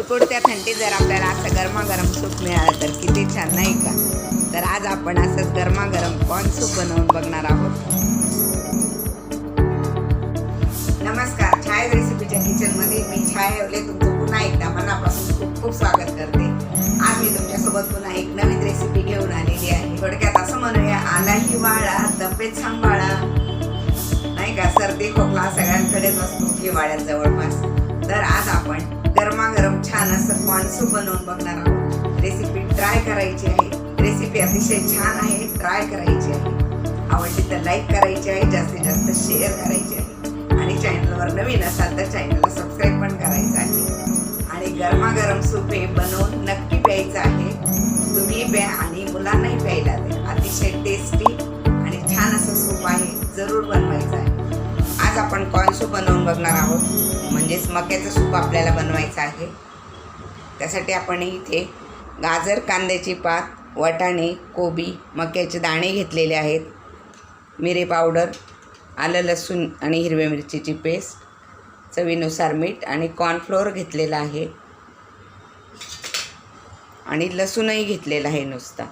कुडकुडत्या थंडीत जर आपल्याला असं गरमागरम सूप मिळालं तर किती छान, नाही का? तर आज आपण असंच गरमागरम कॉर्न सूप बनवून बघणार आहोत. नमस्कार, छाया रेसिपीच्या किचनमध्ये मी छाया येole तुमचं पुन्हा एकदा मनापासून खूप खूप स्वागत करते. आज मी तुमच्यासोबत पुन्हा एक नवीन रेसिपी घेऊन आलेली आहे. थोडक्यात असं म्हणूया, आला हिवाळा तब्येत सांभाळा, नाही का? सर्दी खोकला सगळ्यांकडेच असतो हिवाळ्यात जवळपास. तर आज आपण गरमागरम छान असं कॉर्न सूप बनवून बघणार आहोत. रेसिपी ट्राय करायची आहे. रेसिपी अतिशय छान आहे, ट्राय करायची आहे. आवडली तर लाईक करायची आहे, जास्तीत जास्त शेअर करायची आहे आणि चॅनलवर नवीन असाल तर चॅनलला सबस्क्राईब पण करायचं आहे. आणि गरमागरम सूप हे बनवून नक्की प्यायचं आहे. तुम्ही प्या आणि मुलांनाही प्यायला द्या. अतिशय टेस्टी आणि छान असं सूप आहे, जरूर बनवायचं आहे. आज आपण कॉर्न सूप बनवून बघणार आहोत, म्हणजेच मक्याचं सूप आपल्याला बनवायचं आहे. त्यासाठी आपण इथे गाजर, कांद्याची पात, वाटाणे, कोबी, मक्याचे दाणे घेतलेले आहेत, मिरे पावडर, आलं लसूण आणि हिरव्या मिरचीची पेस्ट, चवीनुसार मीठ आणि कॉर्नफ्लोअर घेतलेला आहे आणि लसूणही घेतलेला आहे नुसता.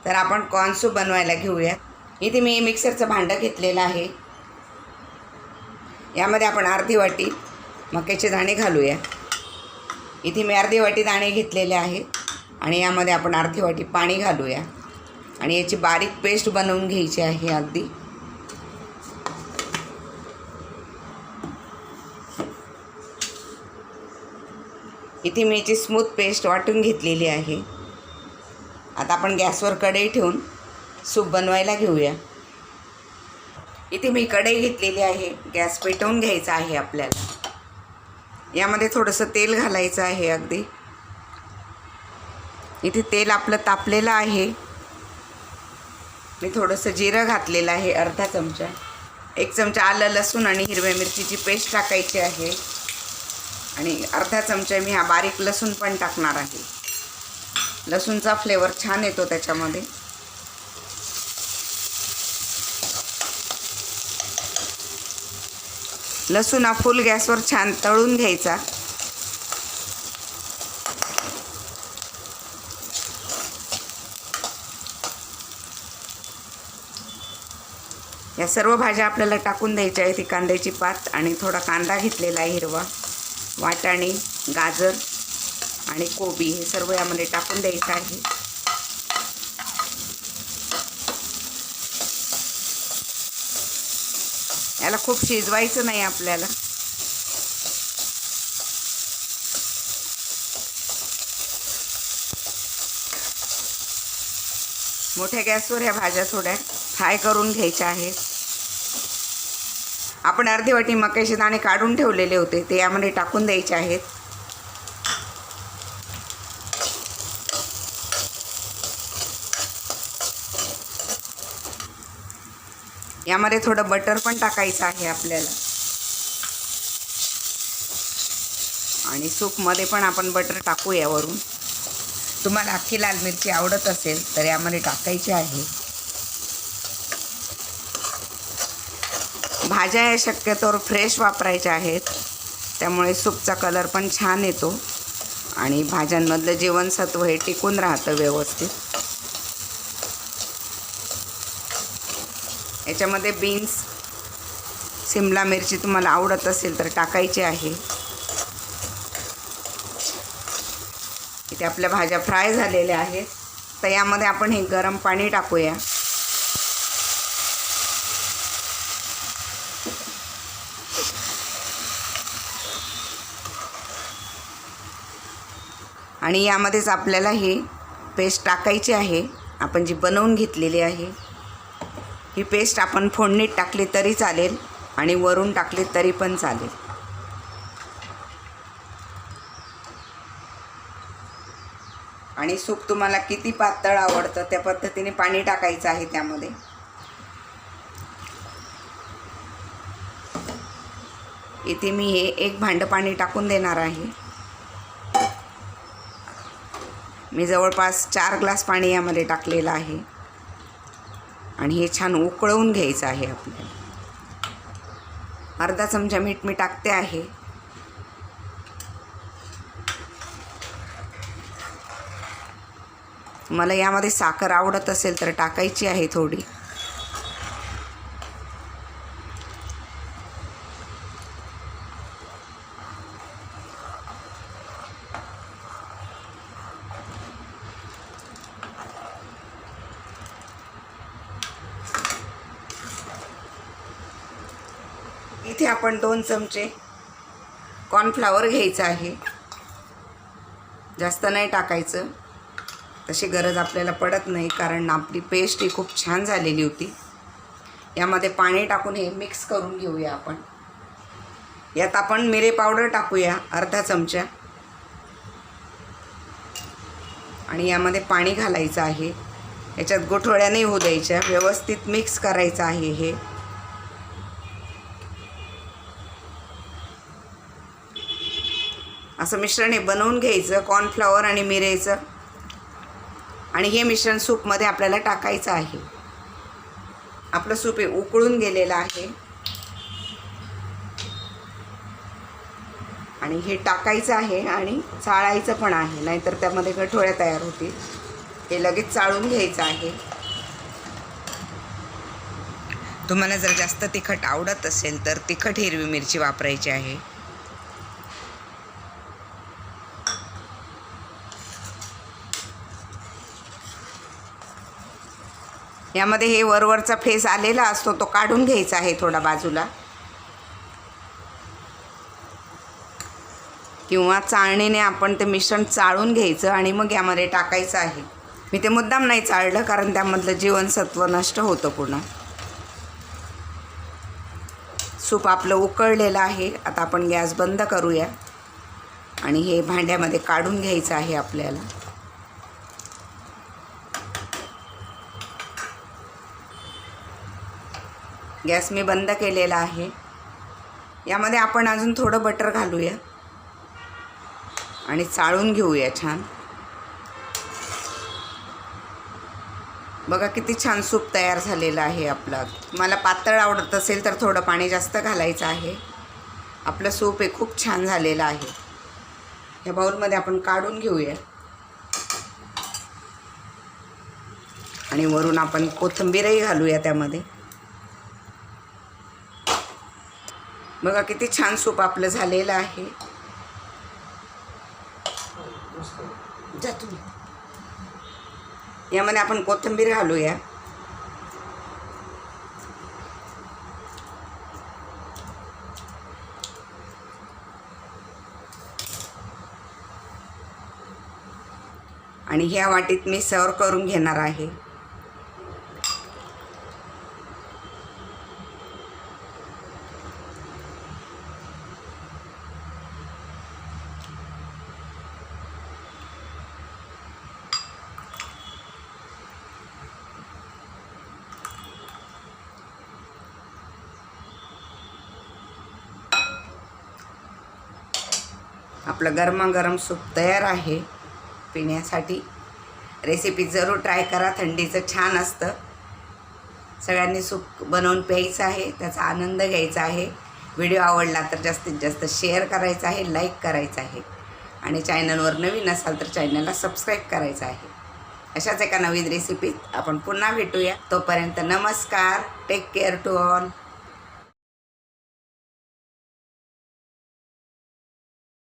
तर आपण कॉर्न सूप बनवायला घेऊया. इथे मी मिक्सरचं भांडं घेतलेलं आहे. यामध्ये आपण अर्धी वाटी मक्याचे दाणे घालूया. इथे मी अर्धी वाटी दाणे घेतलेले आहेत आणि यामध्ये आपण अर्धी वाटी पाणी घालूया आणि याची बारीक पेस्ट बनवून घ्यायची आहे अगदी. इथे मी याची स्मूथ पेस्ट वाटून घेतलेली आहे. आता आपण गॅसवर कढई ठेवून सूप बनवायला घेऊया. इथे मी कढई घेतलेली आहे. गॅस पेटवून घ्यायचा आहे आपल्याला. यामध्ये थोडंसं तेल घालायचं आहे अगदी. इथे तेल आपलं तापलेलं आहे. मी थोडंसं जिरं घातलेलं आहे, अर्धा चमचा. 1 चमचा आलं लसूण आणि हिरव्या मिरचीची पेस्ट टाकायची आहे आणि अर्धा चमचा मी हा बारीक लसूण पण टाकणार आहे. लसूणचा फ्लेवर छान येतो त्याच्यामध्ये. लसूण हा फुल गॅसवर छान तळून घ्यायचा. या सर्व भाज्या आपल्याला टाकून द्यायच्या आहेत. ही कांद्याची पात आणि थोडा कांदा घेतलेला आहे हिरवा, वाटाणे, गाजर आणि कोबी हे सर्व यामध्ये टाकून द्यायचं आहे. याला खूप शिजवायचं नाही आपल्याला. मोठ्या गॅसवर ह्या भाज्या थोड्या फ्राय करून घ्यायच्या आहेत. आपण अर्धी वाटी मक्याचे दाणे काढून ठेवलेले होते ते यामध्ये टाकून द्यायचे आहेत. यामध्ये थोडं बटर पण टाकायचं आहे आपल्याला आणि सूपमध्ये पण आपण बटर टाकूया वरून. तुम्हाला अख्खी लाल मिरची आवडत असेल तर यामध्ये टाकायची आहे. भाज्या या शक्यतोवर फ्रेश वापरायच्या आहेत, त्यामुळे सूपचा कलर पण छान येतो आणि भाज्यांमधलं जीवनसत्व हे टिकून राहतं व्यवस्थित. याच्यामध्ये बीन्स, सिमला मिरची तुम्हाला आवडत असेल तर टाकायची आहे. इथे आपल्या भाज्या फ्राय झालेल्या आहेत. तर यामध्ये आपण हे गरम पाणी टाकूया. आणि यामध्येच आपल्याला ही पेस्ट टाकायची आहे, आपण जी बनवून घेतलेली आहे. ही पेस्ट आपण फोडणीत टाकली तरी चालेल आणि वरून टाकली तरी पण चालेल. आणि सूप तुम्हाला किती पातळ आवडतं त्या पद्धतीने पाणी टाकायचं आहे त्यामध्ये. इथे मी हे 1 भांडं पाणी टाकून देणार आहे. मी जवळपास 4 ग्लास पाणी यामध्ये टाकलेलं आहे आणि हे छान उकळवून घ्यायचं आहे आपल्याला. अर्धा चमचा मीठ मी टाकते आहे. मला यामध्ये साखर आवडत असेल तर टाकायची आहे थोडी. इथे आपण 2 चमचे कॉर्नफ्लॉवर घ्यायचं आहे. जास्त नाही टाकायचं, तशी गरज आपल्याला पडत नाही, कारण आपली पेस्ट ही खूप छान झालेली होती. यामध्ये पाणी टाकून हे मिक्स करून घेऊया आपण. यात आपण मिरे पावडर टाकूया अर्धा चमचा आणि यामध्ये पाणी घालायचं आहे. याच्यात गुठळ्या नाही होऊ द्यायच्या, व्यवस्थित मिक्स करायचं आहे. हे असं मिश्रण हे बनवून घ्यायचं कॉर्नफ्लॉवर आणि मिरेचं, आणि हे मिश्रण सूपमध्ये आपल्याला टाकायचं आहे. आपलं सूप हे उकळून गेलेलं आहे आणि हे टाकायचं आहे आणि चाळायचं पण आहे, नाहीतर त्यामध्ये गठोळ्या तयार होतील. हे लगेच चाळून घ्यायचं आहे. तुम्हाला जर जास्त तिखट आवडत असेल तर तिखट हिरवी मिरची वापरायची आहे. यामध्ये हे वरवरचा फेस आलेला असतो तो काढून घ्यायचा आहे थोडा बाजूला, किंवा चाळणीने आपण ते मिश्रण चाळून घ्यायचं आणि मग यामध्ये टाकायचं आहे. मी ते मुद्दाम नाही चाळलं, कारण त्यामधलं जीवनसत्व नष्ट होतं पूर्ण. सूप आपलं उकळलेलं आहे. आता आपण गॅस बंद करूया आणि हे भांड्यामध्ये काढून घ्यायचं आहे आपल्याला. गॅस मी बंद केलेला आहे. यामध्ये आपण अजून थोडं बटर घालूया आणि चाळून घेऊया छान. बघा किती छान सूप तयार झालेलं आहे आपलं. मला पातळ आवडत असेल तर थोडं पाणी जास्त घालायचं आहे. आपलं सूप हे खूप छान झालेलं आहे. ह्या बाउलमध्ये आपण काढून घेऊया आणि वरून आपण कोथिंबीरही घालूया त्यामध्ये. बघा किती छान सूप आपलं झालेलं आहे. यामध्ये आपण कोथिंबीर घालूया. आणि ह्या वाटीत मी सर्व करून घेणार आहे. आपलं गरमागरम सूप तयार आहे पिण्यासाठी. रेसिपी जरूर ट्राय करा, थंडीचं छान असतं. सगळ्यांनी सूप बनवून प्यायचं आहे, त्याचा आनंद घ्यायचा आहे. व्हिडिओ आवडला तर जास्तीत जास्त शेअर करायचा आहे, लाईक करायचं आहे आणि चॅनलवर नवीन असाल तर चॅनलला सबस्क्राईब करायचं आहे. अशाच एका नवीन रेसिपीत आपण पुन्हा भेटूया. तोपर्यंत नमस्कार. Take care to all.